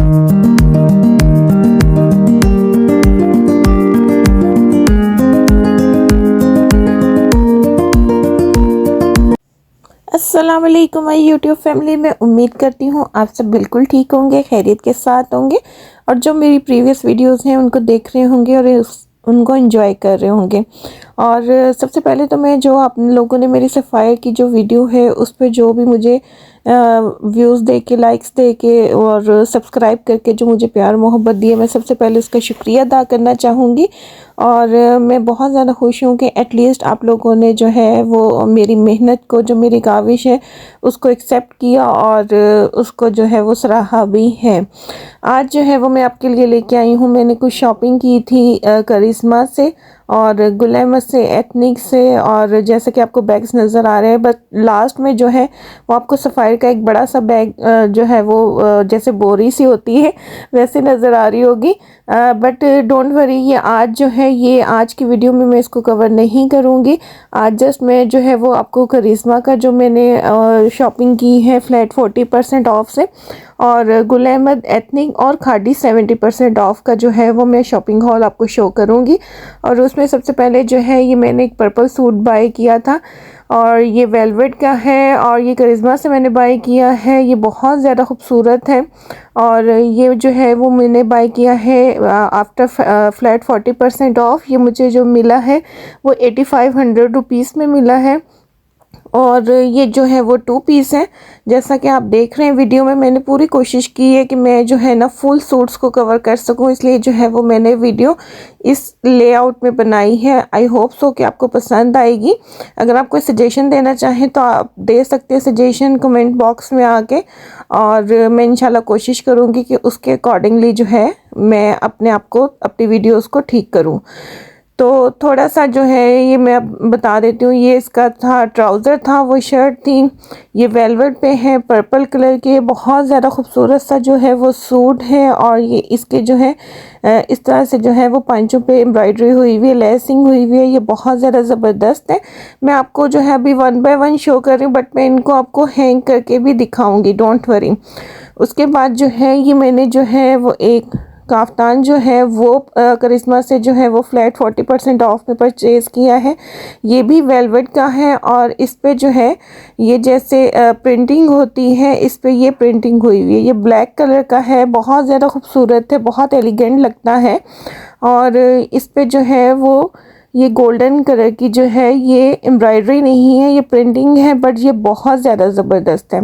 अस्सलाम वालेकुम my YouTube family. मैं उम्मीद करती हूँ आप सब बिल्कुल ठीक होंगे, खैरियत के साथ होंगे और जो मेरी प्रीवियस वीडियोस हैं उनको देख रहे होंगे और उनको एंजॉय कर रहे होंगे। और सबसे पहले तो मैं जो आप लोगों ने मेरी सफ़ाई की जो वीडियो है उस पर जो भी मुझे व्यूज़ दे के, लाइक्स दे के और सब्सक्राइब करके जो मुझे प्यार मोहब्बत दिए, मैं सबसे पहले उसका शुक्रिया अदा करना चाहूँगी। और मैं बहुत ज़्यादा खुश हूँ कि एटलीस्ट आप लोगों ने जो है वो मेरी मेहनत को, जो मेरी काविश है उसको एक्सेप्ट किया और उसको जो है वो सराहा भी है। आज जो है वो मैं आपके लिए लेके आई हूँ, मैंने कुछ शॉपिंग की थी करिश्मा से और गुलैमत से, एथनिक से, और जैसे कि आपको बैग्स नज़र आ रहे हैं, बट लास्ट में जो है वो आपको सफ़ायर का एक बड़ा सा बैग जो है वो जैसे बोरी सी होती है वैसे नज़र आ रही होगी। बट डोंट वरी, ये आज जो है ये आज की वीडियो में मैं इसको कवर नहीं करूँगी। आज जस्ट मैं जो है वो आपको करिश्मा का जो मैंने शॉपिंग की है फ्लैट 40% ऑफ से, और गुल अहमद एथनिक और खादी 70% ऑफ का जो है वो मैं शॉपिंग हॉल आपको शो करूँगी। और उसमें सबसे पहले जो है ये मैंने एक पर्पल सूट बाय किया था और ये वेलवेट का है और ये करिश्मा से मैंने बाय किया है। ये बहुत ज़्यादा खूबसूरत है और ये जो है वो मैंने बाय किया है आफ्टर फ्लैट 40% ऑफ। ये मुझे जो मिला है वो 8500 रुपीज़ में मिला है और ये जो है वो 2 पीस है। जैसा कि आप देख रहे हैं वीडियो में, मैंने पूरी कोशिश की है कि मैं जो है ना फुल सूट्स को कवर कर सकूं, इसलिए जो है वो मैंने वीडियो इस लेआउट में बनाई है। आई होप सो कि आपको पसंद आएगी। अगर आप कोई सजेशन देना चाहें तो आप दे सकते हैं सजेशन कमेंट बॉक्स में आके, और मैं इंशाल्लाह कोशिश करूँगी कि उसके अकॉर्डिंगली जो है मैं अपने आप को, अपनी वीडियोज़ को ठीक करूँ। तो थोड़ा सा जो है ये मैं अब बता देती हूँ। ये इसका था, ट्राउज़र था, वो शर्ट थी, ये वेलवेट पे है पर्पल कलर के, बहुत ज़्यादा खूबसूरत सा जो है वो सूट है। और ये इसके जो है इस तरह से जो है वो पांचों पे एम्ब्रॉयडरी हुई हुई है, लेसिंग हुई हुई है। ये बहुत ज़्यादा ज़बरदस्त है। मैं आपको जो है अभी 1 बाय 1 शो कर रही हूँ, बट मैं इनको आपको हैंग करके भी दिखाऊँगी, डोंट वरी। उसके बाद जो है ये मैंने जो है वो एक काफ्तान जो है वो करिश्मा से जो है वो फ्लैट 40% ऑफ में परचेज़ किया है। ये भी वेलवेट का है और इस पे जो है ये जैसे प्रिंटिंग होती है, इस पे ये प्रिंटिंग हुई हुई है। ये ब्लैक कलर का है, बहुत ज़्यादा खूबसूरत है, बहुत एलिगेंट लगता है। और इस पे जो है वो ये गोल्डन कलर की जो है ये एम्ब्रॉयडरी नहीं है, ये प्रिंटिंग है, बट ये बहुत ज़्यादा ज़बरदस्त है।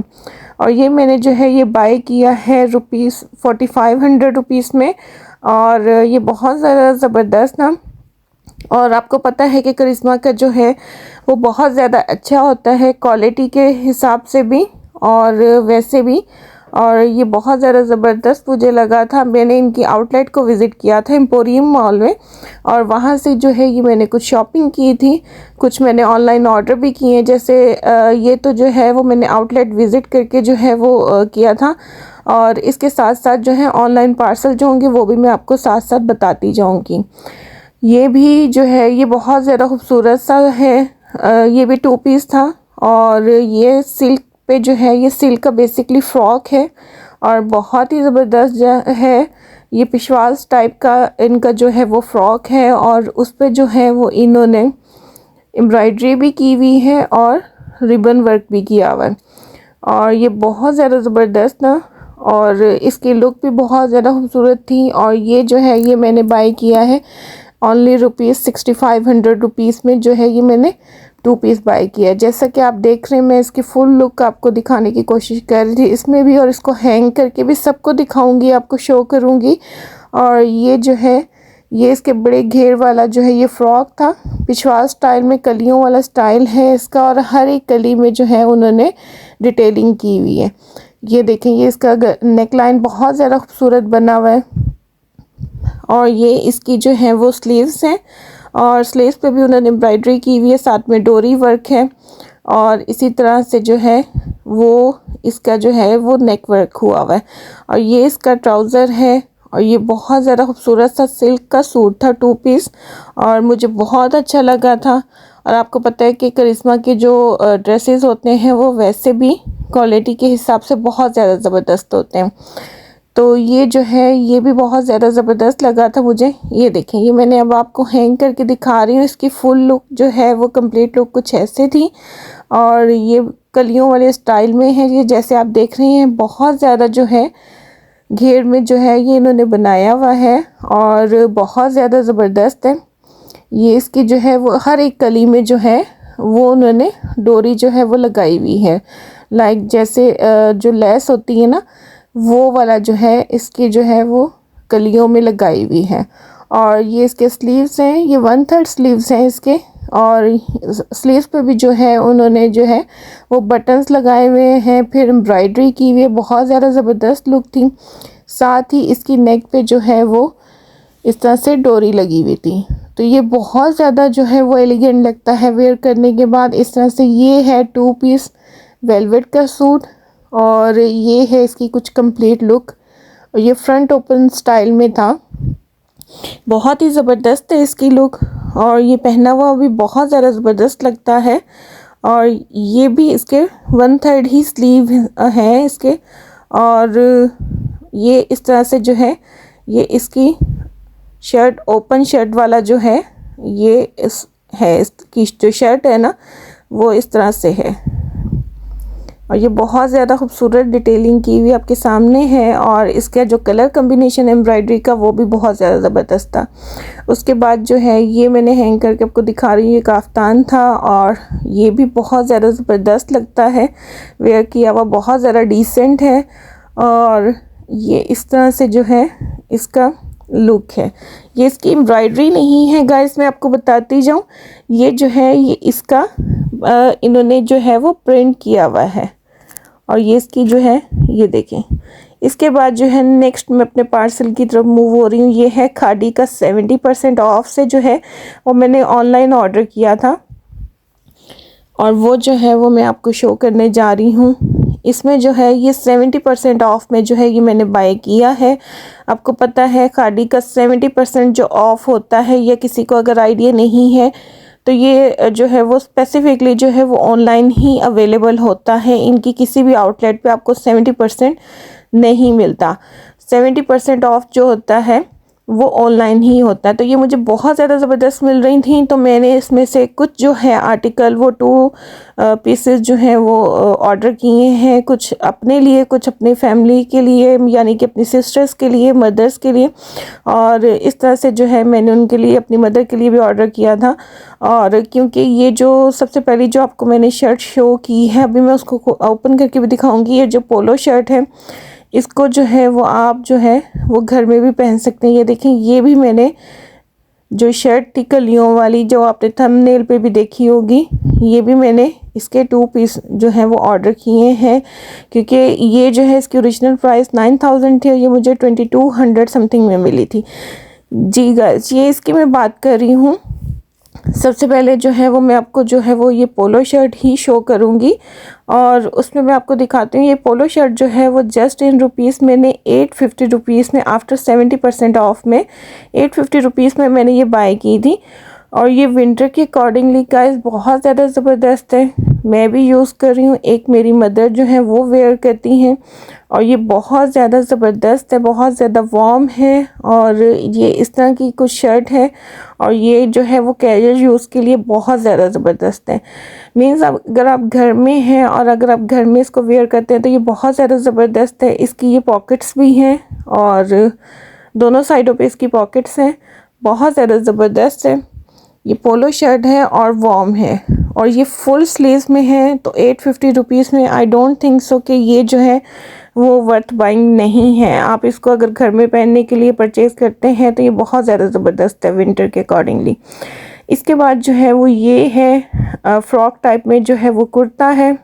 और ये मैंने जो है ये बाय किया है रुपीज़ 4500 रुपीज़ में, और ये बहुत ज़्यादा ज़बरदस्त था। और आपको पता है कि करिश्मा का जो है वो बहुत ज़्यादा अच्छा होता है क्वालिटी के हिसाब से भी और वैसे भी। और ये बहुत ज़्यादा ज़बरदस्त मुझे लगा था। मैंने इनकी आउटलेट को विज़िट किया था एम्पोरियम मॉल में, और वहाँ से जो है ये मैंने कुछ शॉपिंग की थी, कुछ मैंने ऑनलाइन ऑर्डर भी किए हैं। जैसे ये तो जो है वो मैंने आउटलेट विज़िट करके जो है वो किया था, और इसके साथ साथ जो है ऑनलाइन पार्सल जो होंगे वो भी मैं आपको साथ साथ बताती जाऊँगी। ये भी जो है ये बहुत ज़्यादा खूबसूरत सा है। ये भी 2 पीस था और ये सिल्क पे जो है ये सिल्क का बेसिकली फ्रॉक है और बहुत ही ज़बरदस्त है। ये पिशवास टाइप का इनका जो है वो फ्रॉक है और उस पे जो है वो इन्होंने एम्ब्रॉयडरी भी की हुई है और रिबन वर्क भी किया हुआ है। और ये बहुत ज़्यादा ज़बरदस्त था और इसकी लुक भी बहुत ज़्यादा खूबसूरत थी। और ये जो है ये मैंने बाय किया है ओनली ₹6500 रुपीज़ में जो है ये मैंने 2 पीस बाय किया है। जैसा कि आप देख रहे हैं मैं इसकी फुल लुक आपको दिखाने की कोशिश कर रही थी इसमें भी, और इसको हैंग करके भी सबको दिखाऊंगी, आपको शो करूंगी। और ये जो है ये इसके बड़े घेर वाला जो है ये फ्रॉक था, पिछवाड़ स्टाइल में, कलियों वाला स्टाइल है इसका, और हर एक कली में जो है उन्होंने डिटेलिंग की हुई है। ये देखें, ये इसका नेक लाइन बहुत ज़्यादा खूबसूरत बना हुआ है। और ये इसकी जो है वो स्लीव्स हैं और स्लीव्स पे भी उन्होंने एम्ब्रॉयडरी की हुई है, साथ में डोरी वर्क है। और इसी तरह से जो है वो इसका जो है वो नेक वर्क हुआ हुआ है। और ये इसका ट्राउज़र है और ये बहुत ज़्यादा खूबसूरत सा सिल्क का सूट था 2 पीस, और मुझे बहुत अच्छा लगा था। और आपको पता है कि करिश्मा के जो ड्रेसेस होते हैं वो वैसे भी क्वालिटी के हिसाब से बहुत ज़्यादा ज़बरदस्त होते हैं। तो ये जो है ये भी बहुत ज़्यादा ज़बरदस्त लगा था मुझे। ये देखें, ये मैंने अब आपको हैंग करके दिखा रही हूँ। इसकी फुल लुक जो है वो कंप्लीट लुक कुछ ऐसे थी और ये कलियों वाले स्टाइल में है। ये जैसे आप देख रहे हैं बहुत ज़्यादा जो है घेर में जो है ये इन्होंने बनाया हुआ है और बहुत ज़्यादा ज़बरदस्त है। ये इसकी जो है वो हर एक कली में जो है वो उन्होंने डोरी जो है वो लगाई हुई है। लाइक जैसे जो लेस होती है ना, वो वाला जो है इसकी जो है वो कलियों में लगाई हुई है। और ये इसके स्लीव्स हैं, ये 1/3 स्लीव्स हैं इसके। और स्लीव्स पे भी जो है उन्होंने जो है वो बटन्स लगाए हुए हैं, फिर एम्ब्रॉयडरी की हुई है। बहुत ज़्यादा ज़बरदस्त लुक थी। साथ ही इसकी नेक पे जो है वो इस तरह से डोरी लगी हुई थी। तो ये बहुत ज़्यादा जो है वो एलिगेंट लगता है वेयर करने के बाद। इस तरह से ये है 2 पीस वेलवेट का सूट और ये है इसकी कुछ कंप्लीट लुक। और ये फ्रंट ओपन स्टाइल में था। बहुत ही ज़बरदस्त है इसकी लुक और ये पहना हुआ भी बहुत ज़्यादा ज़बरदस्त लगता है। और ये भी इसके 1/3 ही स्लीव है इसके। और ये इस तरह से जो है ये इसकी शर्ट, ओपन शर्ट वाला जो है ये इसकी जो शर्ट है ना वो इस तरह से है। और ये बहुत ज़्यादा खूबसूरत डिटेलिंग की हुई आपके सामने है। और इसका जो कलर कम्बिनेशन एम्ब्रॉयडरी का वो भी बहुत ज़्यादा ज़बरदस्त था। उसके बाद जो है ये मैंने हैंग करके आपको दिखा रही हूँ, ये काफ्तान था और ये भी बहुत ज़्यादा ज़बरदस्त लगता है वेयर किया हुआ, बहुत ज़्यादा डिसेंट है। और ये इस तरह से जो है इसका लुक है। ये इसकी एम्ब्रॉयडरी नहीं है गाइस, मैं आपको बताती जाऊँ। ये जो है ये इसका इन्होंने जो है वो प्रिंट किया हुआ है। और ये इसकी जो है ये देखें। इसके बाद जो है नेक्स्ट मैं अपने पार्सल की तरफ मूव हो रही हूँ। ये है खादी का 70% ऑफ से जो है वो मैंने ऑनलाइन ऑर्डर किया था और वो जो है वो मैं आपको शो करने जा रही हूँ। इसमें जो है ये 70% ऑफ में जो है ये मैंने बाय किया है। आपको पता है खादी का 70% जो ऑफ होता है, या किसी को अगर आइडिया नहीं है तो ये जो है वो स्पेसिफिकली जो है वो ऑनलाइन ही अवेलेबल होता है। इनकी किसी भी आउटलेट पे आपको 70% नहीं मिलता। 70% ऑफ जो होता है वो ऑनलाइन ही होता है। तो ये मुझे बहुत ज़्यादा ज़बरदस्त मिल रही थी, तो मैंने इसमें से कुछ जो है आर्टिकल वो 2 पीसेस जो हैं वो ऑर्डर किए हैं। कुछ अपने लिए, कुछ अपनी फैमिली के लिए, यानी कि अपनी सिस्टर्स के लिए, मदर्स के लिए। और इस तरह से जो है मैंने उनके लिए, अपनी मदर के लिए भी ऑर्डर किया था। और क्योंकि ये जो सबसे पहली जो आपको मैंने शर्ट शो की है, अभी मैं उसको ओपन करके भी दिखाऊँगी। ये जो पोलो शर्ट है इसको जो है वो आप जो है वो घर में भी पहन सकते हैं। ये देखें, ये भी मैंने जो शर्ट थी कलियों वाली जो आपने थंबनेल पे भी देखी होगी, ये भी मैंने इसके 2 पीस जो है वो ऑर्डर किए हैं। क्योंकि ये जो है इसकी ओरिजिनल प्राइस 9000 थी और ये मुझे 2200 समथिंग में मिली थी। जी गाइस, ये इसकी मैं बात कर रही हूँ। सबसे पहले जो है वो मैं आपको जो है वो ये पोलो शर्ट ही शो करूँगी और उसमें मैं आपको दिखाती हूँ। ये पोलो शर्ट जो है वो जस्ट इन रुपीस मैंने 850 रुपीज़ में, आफ्टर 70% ऑफ में 850 रुपीज़ में मैंने ये बाय की थी। और ये विंटर के अकॉर्डिंगली गाइस बहुत ज़्यादा ज़बरदस्त है। मैं भी यूज़ कर रही हूँ, एक मेरी मदर जो है वो वेयर करती हैं और ये बहुत ज़्यादा ज़बरदस्त है, बहुत ज़्यादा वार्म है। और ये इस तरह की कुछ शर्ट है और ये जो है वो कैजुअल यूज़ के लिए बहुत ज़्यादा ज़बरदस्त है। मीन्स अगर आप घर में हैं और अगर आप घर में इसको वेयर करते हैं तो ये बहुत ज़्यादा ज़बरदस्त है। इसकी ये पॉकेट्स भी हैं और दोनों साइडों पे इसकी पॉकेट्स हैं, बहुत ज़्यादा ज़बरदस्त है। ये पोलो शर्ट है और वार्म है और ये फुल स्लीव्स में है। तो 850 रुपीज़ में आई डोंट थिंक सो कि ये जो है वो वर्थ बाइंग नहीं है। आप इसको अगर घर में पहनने के लिए परचेज़ करते हैं तो ये बहुत ज़्यादा ज़बरदस्त है विंटर के अकॉर्डिंगली। इसके बाद जो है वो ये है फ्रॉक टाइप में जो है वो कुर्ता है।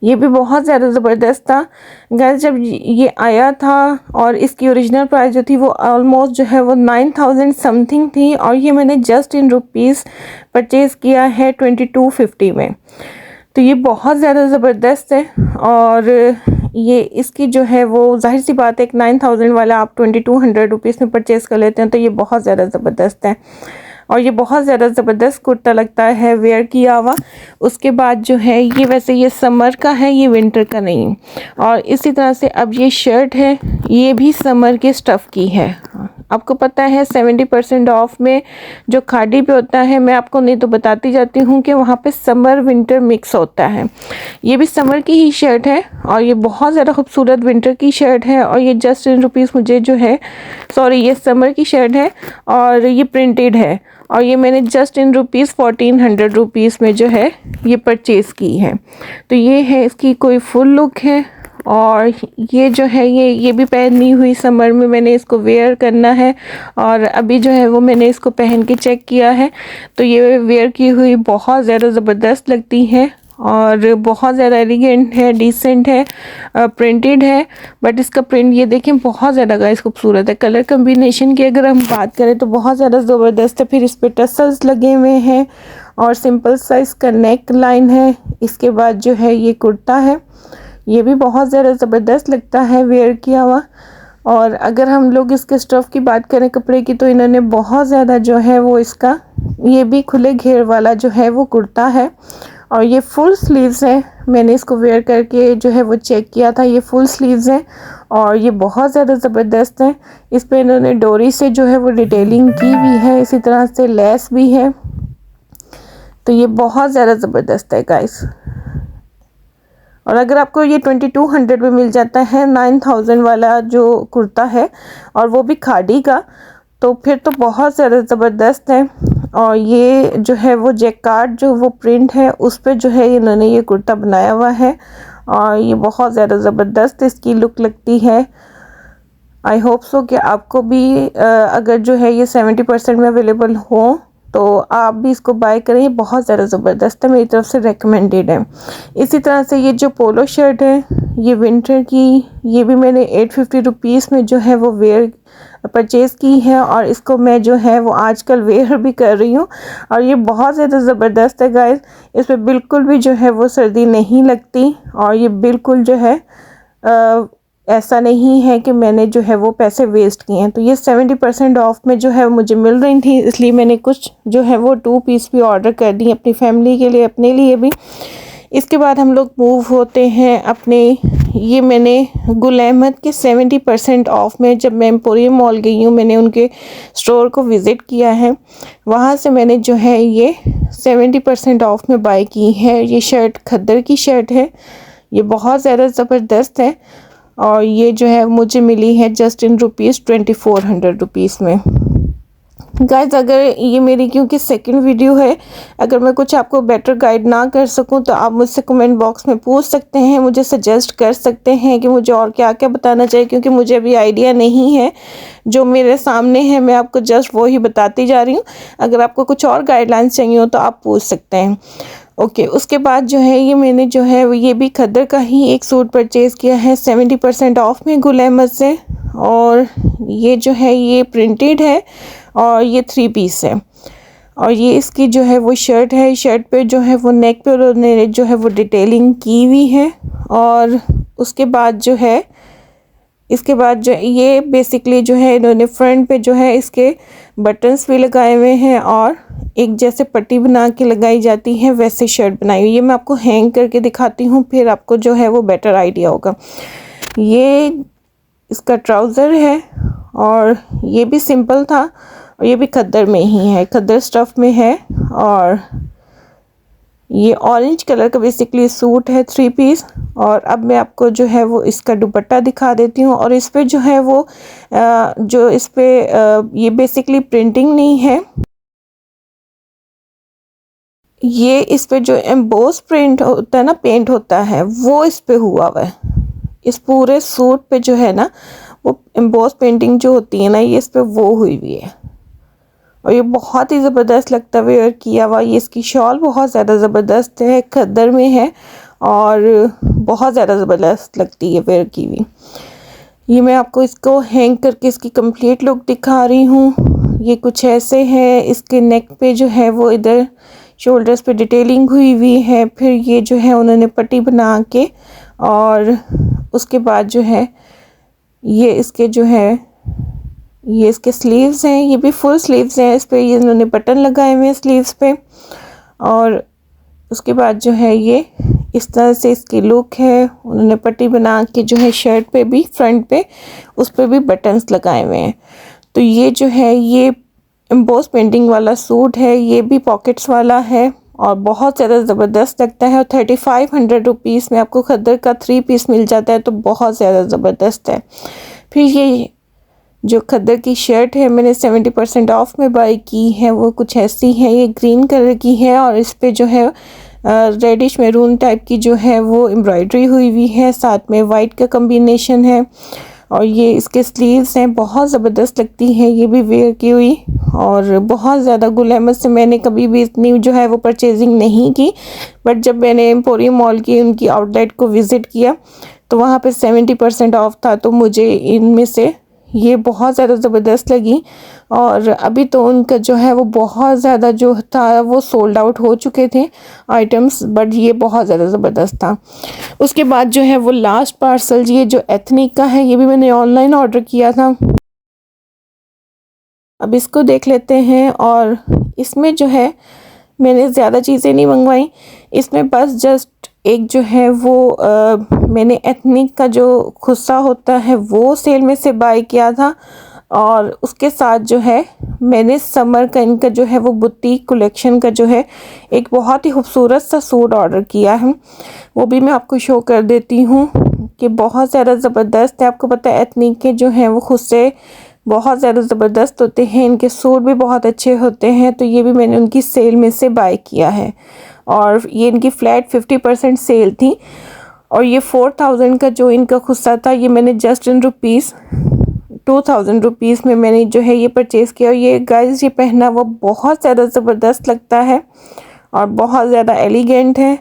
ये भी बहुत ज़्यादा ज़बरदस्त था गाइस। जब ये आया था और इसकी ओरिजिनल प्राइस जो थी वो ऑलमोस्ट जो है वो 9000 समथिंग थी और ये मैंने जस्ट इन रुपीज़ परचेज़ किया है 2250 में। तो ये बहुत ज़्यादा ज़बरदस्त है और ये इसकी जो है वो जाहिर सी बात है एक 9000 वाला आप 2200 रुपीज़ में परचेज़ कर लेते हैं तो ये बहुत ज़्यादा ज़बरदस्त है। और ये बहुत ज़्यादा ज़बरदस्त कुर्ता लगता है वेयर किया हुआ। उसके बाद जो है ये वैसे ये समर का है, ये विंटर का नहीं। और इसी तरह से अब ये शर्ट है, ये भी समर के स्टफ़ की है। आपको पता है 70% ऑफ में जो खादी पे होता है, मैं आपको नहीं तो बताती जाती हूँ कि वहाँ पे समर विंटर मिक्स होता है। ये भी समर की ही शर्ट है और ये बहुत ज़्यादा खूबसूरत विंटर की शर्ट है। और ये जस्ट इन रुपीज़ मुझे जो है, सॉरी ये समर की शर्ट है और ये प्रिंटेड है। और ये मैंने जस्ट इन रुपीज़ 1400 रुपीज़ में जो है ये परचेज़ की है। तो ये है इसकी कोई फुल लुक है। और ये जो है ये भी पहनी हुई समर में मैंने इसको वेयर करना है। और अभी जो है वो मैंने इसको पहन के चेक किया है, तो ये वेयर की हुई बहुत ज़्यादा ज़बरदस्त लगती है और बहुत ज़्यादा एलिगेंट है, डिसेंट है, प्रिंटेड है। बट इसका प्रिंट ये देखें बहुत ज़्यादा गाइस खूबसूरत है। कलर कम्बिनेशन की अगर हम बात करें तो बहुत ज़्यादा ज़बरदस्त है। फिर इस पर टसल्स लगे हुए हैं और सिंपल साइज़ का नेक लाइन है। इसके बाद जो है ये कुर्ता है, ये भी बहुत ज़्यादा ज़बरदस्त लगता है वेयर किया हुआ। और अगर हम लोग इसके स्टफ़ की बात करें कपड़े की, तो इन्होंने बहुत ज़्यादा जो है वो इसका ये भी खुले घेर वाला जो है वो कुर्ता है और ये फुल स्लीव्स है। मैंने इसको वेयर करके जो है वो चेक किया था, ये फुल स्लीव्स हैं और ये बहुत ज़्यादा ज़बरदस्त है। इस पर इन्होंने डोरी से जो है वो डिटेलिंग की भी है, इसी तरह से लेस भी है। तो ये बहुत ज़्यादा ज़बरदस्त है गाइस। और अगर आपको ये 2200 में मिल जाता है 9000 वाला जो कुर्ता है और वो भी खादी का, तो फिर तो बहुत ज़्यादा ज़बरदस्त है। और ये जो है वो जैकार्ड जो वो प्रिंट है उस पर जो है इन्होंने ये कुर्ता बनाया हुआ है और ये बहुत ज़्यादा ज़बरदस्त इसकी लुक लगती है। आई होप सो कि आपको भी अगर जो है ये 70% में अवेलेबल हो तो आप भी इसको बाय करें। ये बहुत ज़्यादा ज़बरदस्त है, मेरी तरफ से रेकमेंडेड है। इसी तरह से ये जो पोलो शर्ट है ये विंटर की, ये भी मैंने 850 रुपीज़ में जो है वो वेयर परचेज़ की है और इसको मैं जो है वो आजकल वेयर भी कर रही हूँ। और ये बहुत ज़्यादा ज़बरदस्त है गाइस, इस पर बिल्कुल भी जो है वो सर्दी नहीं लगती और ये बिल्कुल जो है ऐसा नहीं है कि मैंने जो है वो पैसे वेस्ट किए हैं। तो ये 70% ऑफ में जो है मुझे मिल रही थी, इसलिए मैंने कुछ जो है वो 2 पीस भी ऑर्डर कर दी अपनी फैमिली के लिए, अपने लिए भी। इसके बाद हम लोग मूव होते हैं अपने, ये मैंने गुल अहमद के 70% ऑफ में, जब मैं एम्पोरियम मॉल गई हूँ मैंने उनके स्टोर को विज़िट किया है, वहाँ से मैंने जो है ये 70% ऑफ में बाय की है। ये शर्ट खद्दर की शर्ट है, ये बहुत ज़्यादा ज़बरदस्त है और ये जो है मुझे मिली है जस्ट इन रुपीज़ 2400 रुपीज़ में। गाइज अगर ये मेरी क्योंकि सेकंड वीडियो है, अगर मैं कुछ आपको बेटर गाइड ना कर सकूं तो आप मुझसे कमेंट बॉक्स में पूछ सकते हैं, मुझे सजेस्ट कर सकते हैं कि मुझे और क्या क्या बताना चाहिए, क्योंकि मुझे अभी आइडिया नहीं है। जो मेरे सामने है मैं आपको जस्ट वो ही बताती जा रही हूँ। अगर आपको कुछ और गाइडलाइंस चाहिए हो तो आप पूछ सकते हैं। ओके उसके बाद जो है ये मैंने जो है ये भी खद्दर का ही एक सूट परचेज़ किया है 70% ऑफ में गुल अहमद से। और ये जो है ये प्रिंटेड है और ये 3 पीस है और ये इसकी जो है वो शर्ट है। शर्ट पे जो है वो नेक पे उन्होंने जो है वो डिटेलिंग की हुई है। और उसके बाद जो है इसके बाद जो ये बेसिकली जो है इन्होंने फ्रंट पे जो है इसके बटन्स भी लगाए हुए हैं और एक जैसे पट्टी बना के लगाई जाती है वैसे शर्ट बनाई हुई है। मैं आपको हैंग करके दिखाती हूँ, फिर आपको जो है वो बेटर आइडिया होगा। ये इसका ट्राउज़र है और ये भी सिंपल था और ये भी खद्दर में ही है, खद्दर स्टफ़ में है। और ये ऑरेंज कलर का बेसिकली सूट है 3 पीस। और अब मैं आपको जो है वो इसका दुपट्टा दिखा देती हूँ। और इस पे जो है वो जो इस पे ये बेसिकली प्रिंटिंग नहीं है, ये इस पे जो एम्बोस प्रिंट होता है ना, पेंट होता है, वो इस पे हुआ हुआ है। इस पूरे सूट पे जो है ना वो एम्बोस पेंटिंग जो होती है ना, ये इस पे वो हुई हुई है और ये बहुत ही ज़बरदस्त लगता है वेयर किया हुआ। ये इसकी शॉल बहुत ज़्यादा ज़बरदस्त है, खद्दर में है और बहुत ज़्यादा ज़बरदस्त लगती है वेयर की हुई। ये मैं आपको इसको हैंग करके इसकी कंप्लीट लुक दिखा रही हूँ। ये कुछ ऐसे है, इसके नेक पे जो है वो इधर शोल्डर्स पे डिटेलिंग हुई हुई है। फिर ये जो है उन्होंने पट्टी बना के और उसके बाद जो है ये इसके जो है ये इसके स्लीव्स हैं, ये भी फुल स्लीव्स हैं, इस पे ये इन्होंने बटन लगाए हुए हैं स्लीव्स पे। और उसके बाद जो है ये इस तरह से इसकी लुक है। उन्होंने पट्टी बना के जो है शर्ट पे भी, फ्रंट पे उस पे भी बटन्स लगाए हुए हैं। तो ये जो है ये एम्बोस पेंटिंग वाला सूट है, ये भी पॉकेट्स वाला है और बहुत ज़्यादा ज़बरदस्त लगता है। और 3500 रुपीज़ में आपको खद्दर का 3 पीस मिल जाता है, तो बहुत ज़्यादा ज़बरदस्त है। फिर ये जो खद्दर की शर्ट है मैंने 70% ऑफ में बाई की है, वो कुछ ऐसी है, ये ग्रीन कलर की है और इस पे जो है रेडिश मैरून टाइप की जो है वो एम्ब्रॉयडरी हुई हुई है, साथ में वाइट का कम्बिनेशन है। और ये इसके स्लीव्स हैं, बहुत ज़बरदस्त लगती है ये भी वेयर की हुई। और बहुत ज़्यादा गुल अहमद से मैंने कभी भी इतनी जो है वो परचेजिंग नहीं की, बट जब मैंने एम्पोरियम मॉल की उनकी आउटलेट को विज़िट किया तो वहाँ पे 70% ऑफ था, तो मुझे इनमें से ये बहुत ज़्यादा ज़बरदस्त लगी। और अभी तो उनका जो है वो बहुत ज़्यादा जो था वो सोल्ड आउट हो चुके थे आइटम्स, बट ये बहुत ज़्यादा ज़बरदस्त था। उसके बाद जो है वो लास्ट पार्सल, ये जो एथनिक का है, ये भी मैंने ऑनलाइन ऑर्डर किया था। अब इसको देख लेते हैं। और इसमें जो है मैंने ज़्यादा चीज़ें नहीं मंगवाई, इसमें बस जस्ट एक जो है वो मैंने एथनिक का जो खुस्सा होता है वो सेल में से बाय किया था। और उसके साथ जो है मैंने समर का इनका जो है वो बुटीक कलेक्शन का जो है एक बहुत ही खूबसूरत सा सूट ऑर्डर किया है, वो भी मैं आपको शो कर देती हूँ कि बहुत ज़्यादा ज़बरदस्त है। आपको पता है एथनिक के जो हैं वो खुस्से बहुत ज़्यादा ज़बरदस्त होते हैं, इनके सूट भी बहुत अच्छे होते हैं। तो ये भी मैंने उनकी सेल में से बाय किया है और ये इनकी फ्लैट 50% सेल थी। और ये 4000 का जो इनका खुस्सा था ये मैंने जस्ट इन रुपीज़ 2000 रुपीज़ में मैंने जो है ये परचेज़ किया। और ये गाइस ये पहना वो बहुत ज़्यादा ज़बरदस्त लगता है और बहुत ज़्यादा एलिगेंट है।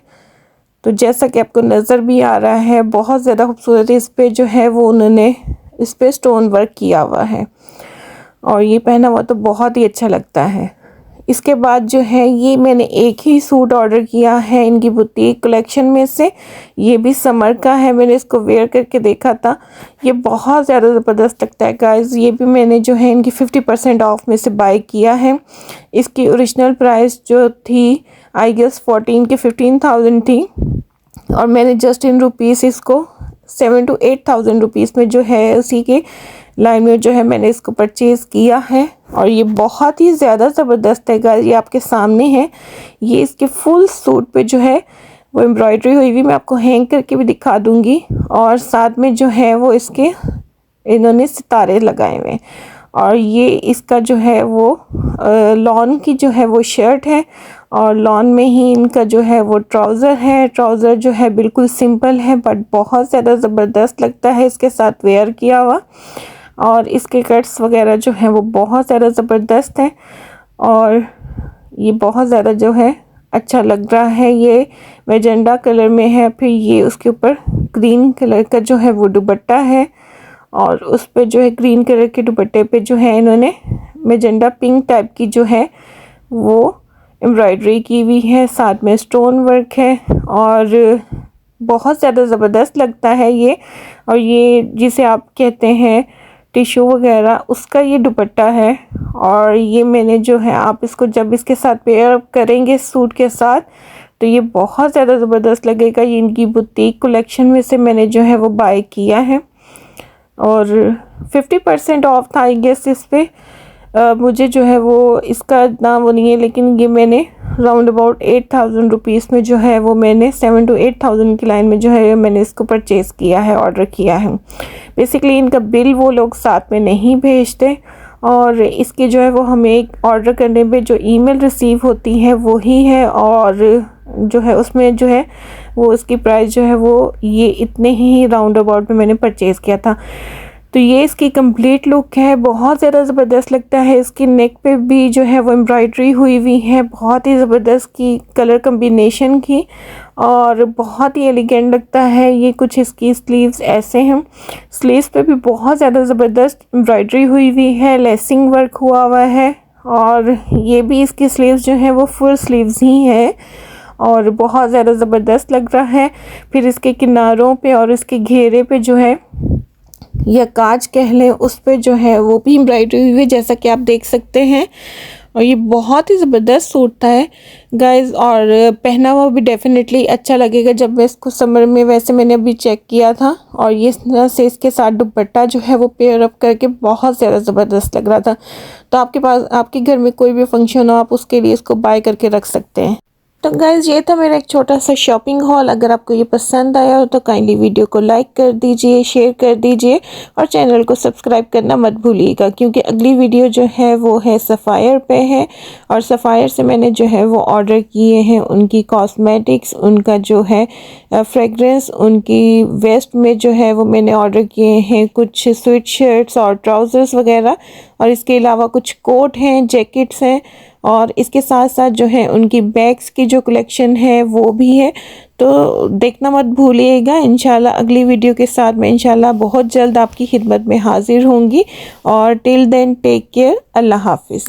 तो जैसा कि आपको नज़र भी आ रहा है बहुत ज़्यादा खूबसूरत इस पे जो है वो उन्होंने इस पे स्टोन वर्क किया हुआ है और ये पहना हुआ तो बहुत ही अच्छा लगता है। इसके बाद जो है ये मैंने एक ही सूट ऑर्डर किया है इनकी बुटीक कलेक्शन में से, ये भी समर का है। मैंने इसको वेयर करके देखा था, ये बहुत ज़्यादा ज़बरदस्त लगता है गाइस। ये भी मैंने जो है इनकी 50% ऑफ में से बाय किया है। इसकी ओरिजिनल प्राइस जो थी आई गेस 14 की 15,000 थी और मैंने जस्ट इन रुपीज़ इसको 7 to 8,000 रुपीज़ में जो है उसी के लाइन में जो है मैंने इसको परचेज़ किया है। और ये बहुत ही ज़्यादा ज़बरदस्त है गाइस, ये आपके सामने है। ये इसके फुल सूट पे जो है वो एम्ब्रॉयडरी हुई हुई, मैं आपको हैंग करके भी दिखा दूँगी। और साथ में जो है वो इसके इन्होंने सितारे लगाए हुए हैं। और ये इसका जो है वो लॉन की जो है वो शर्ट है और लॉन में ही इनका जो है वो ट्राउज़र है। ट्राउज़र जो है बिल्कुल सिंपल है बट बहुत ज़्यादा ज़बरदस्त लगता है इसके साथ वेयर किया हुआ। और इसके कट्स वगैरह जो हैं वो बहुत ज़्यादा ज़बरदस्त हैं और ये बहुत ज़्यादा जो है अच्छा लग रहा है। ये मैजेंडा कलर में है, फिर ये उसके ऊपर ग्रीन कलर का जो है वो दुपट्टा है और उस पे जो है ग्रीन कलर के दुपट्टे पे जो है इन्होंने मैजेंडा पिंक टाइप की जो है वो एम्ब्रॉयडरी की हुई है, साथ में स्टोन वर्क है और बहुत ज़्यादा ज़बरदस्त लगता है ये। और ये जिसे आप कहते हैं टिश्यू वगैरह, उसका ये दुपट्टा है। और ये मैंने जो है आप इसको जब इसके साथ पेयर अप करेंगे सूट के साथ तो ये बहुत ज़्यादा ज़बरदस्त लगेगा। ये इनकी बुटीक कलेक्शन में से मैंने जो है वो बाय किया है और 50% ऑफ था आई गेस इस पे। मुझे जो है वो इसका इतना वो नहीं है, लेकिन ये मैंने राउंड अबाउट 8,000 रुपीज़ में जो है वो मैंने 7 to 8,000 की लाइन में जो है मैंने इसको परचेज़ किया है, ऑर्डर किया है। बेसिकली इनका बिल वो लोग साथ में नहीं भेजते और इसके जो है वो हमें एक ऑर्डर करने पे जो ईमेल रिसीव होती है वही है और जो है उसमें जो है वो इसकी प्राइस जो है वो ये इतने ही राउंड अबाउट में मैंने परचेज़ किया था। तो ये इसकी कंप्लीट लुक है, बहुत ज़्यादा ज़बरदस्त लगता है। इसकी नेक पे भी जो है वो एम्ब्रॉयडरी हुई हुई है, बहुत ही ज़बरदस्त की कलर कम्बिनेशन की और बहुत ही एलिगेंट लगता है। ये कुछ इसकी स्लीव्स ऐसे हैं, स्लीव्स पे भी बहुत ज़्यादा ज़बरदस्त एम्ब्रॉयडरी हुई हुई है, लेसिंग वर्क हुआ हुआ है और ये भी इसकी स्लीव्स जो है वो फुल स्लीव्स ही है और बहुत ज़्यादा ज़बरदस्त लग रहा है। फिर इसके किनारों पे और इसके घेरे पे जो है या काज कह लें, उस पे जो है वो भी एम्ब्रॉयडरी हुई है, जैसा कि आप देख सकते हैं। और ये बहुत ही ज़बरदस्त सूट था है गाइज़, और पहना हुआ भी डेफिनेटली अच्छा लगेगा जब मैं इसको समर में, वैसे मैंने अभी चेक किया था, और ये इस तरह से इसके साथ दुपट्टा जो है वो पेयर अप करके बहुत ज़्यादा ज़बरदस्त लग रहा था। तो आपके पास, आपके घर में कोई भी फंक्शन हो, आप उसके लिए इसको बाय करके रख सकते हैं। तो गाइज़ ये था मेरा एक छोटा सा शॉपिंग हॉल। अगर आपको ये पसंद आया हो तो काइंडली वीडियो को लाइक कर दीजिए, शेयर कर दीजिए और चैनल को सब्सक्राइब करना मत भूलिएगा, क्योंकि अगली वीडियो जो है वो है सफ़ायर पे है। और सफ़ायर से मैंने जो है वो ऑर्डर किए हैं उनकी कॉस्मेटिक्स, उनका जो है फ्रेगरेंस, उनकी वेस्ट में जो है वो मैंने ऑर्डर किए हैं कुछ स्वेट शर्ट्स और ट्राउज़र्स वगैरह, और इसके अलावा कुछ कोट हैं, जैकेट्स हैं, और इसके साथ साथ जो है उनकी बैग्स की जो कलेक्शन है वो भी है। तो देखना मत भूलिएगा। इंशाल्लाह अगली वीडियो के साथ मैं इंशाल्लाह बहुत जल्द आपकी खिदमत में हाजिर होंगी। और टिल देन टेक केयर, अल्लाह हाफिज़।